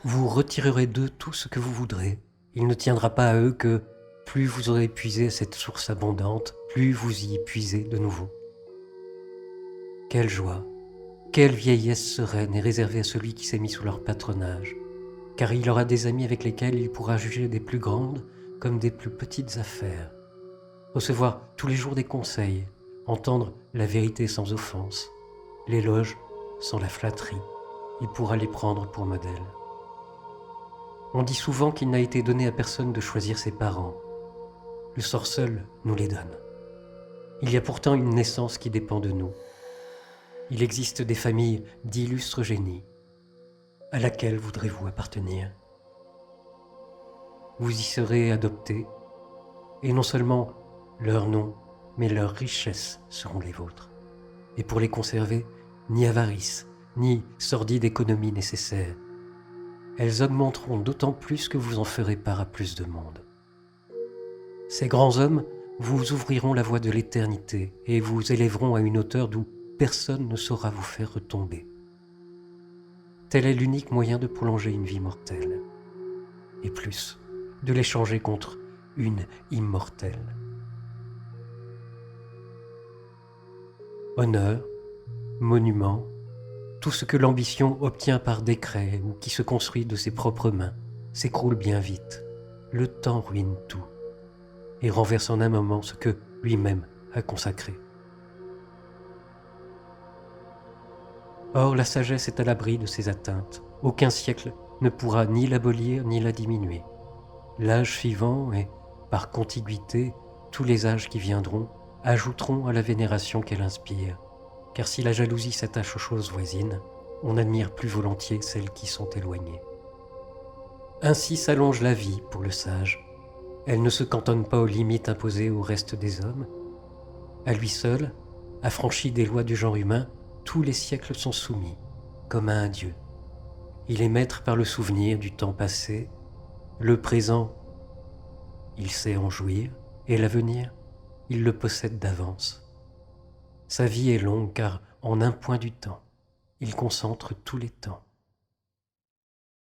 vous retirerez d'eux tout ce que vous voudrez. Il ne tiendra pas à eux que plus vous aurez puisé à cette source abondante, plus vous y puisez de nouveau. Quelle joie, quelle vieillesse sereine est réservée à celui qui s'est mis sous leur patronage, car il aura des amis avec lesquels il pourra juger des plus grandes comme des plus petites affaires, recevoir tous les jours des conseils, entendre la vérité sans offense, l'éloge sans la flatterie. Il pourra les prendre pour modèle. On dit souvent qu'il n'a été donné à personne de choisir ses parents. Le sort seul nous les donne. Il y a pourtant une naissance qui dépend de nous. Il existe des familles d'illustres génies. À laquelle voudrez-vous appartenir? Vous y serez adoptés, et non seulement leur nom, mais leurs richesses seront les vôtres. Et pour les conserver, ni avarice, ni sordide économie nécessaire. Elles augmenteront d'autant plus que vous en ferez part à plus de monde. Ces grands hommes vous ouvriront la voie de l'éternité et vous élèveront à une hauteur d'où personne ne saura vous faire retomber. Tel est l'unique moyen de prolonger une vie mortelle, et plus, de l'échanger contre une immortelle. Honneur, monument, tout ce que l'ambition obtient par décret ou qui se construit de ses propres mains s'écroule bien vite. Le temps ruine tout et renverse en un moment ce que lui-même a consacré. Or, la sagesse est à l'abri de ces atteintes. Aucun siècle ne pourra ni l'abolir ni la diminuer. L'âge suivant et, par contiguïté, tous les âges qui viendront ajouteront à la vénération qu'elle inspire. Car si la jalousie s'attache aux choses voisines, on admire plus volontiers celles qui sont éloignées. Ainsi s'allonge la vie pour le sage. Elle ne se cantonne pas aux limites imposées au reste des hommes. À lui seul, affranchi des lois du genre humain, tous les siècles sont soumis, comme à un dieu. Il est maître par le souvenir du temps passé, le présent, il sait en jouir, et l'avenir, il le possède d'avance. Sa vie est longue car, en un point du temps, il concentre tous les temps.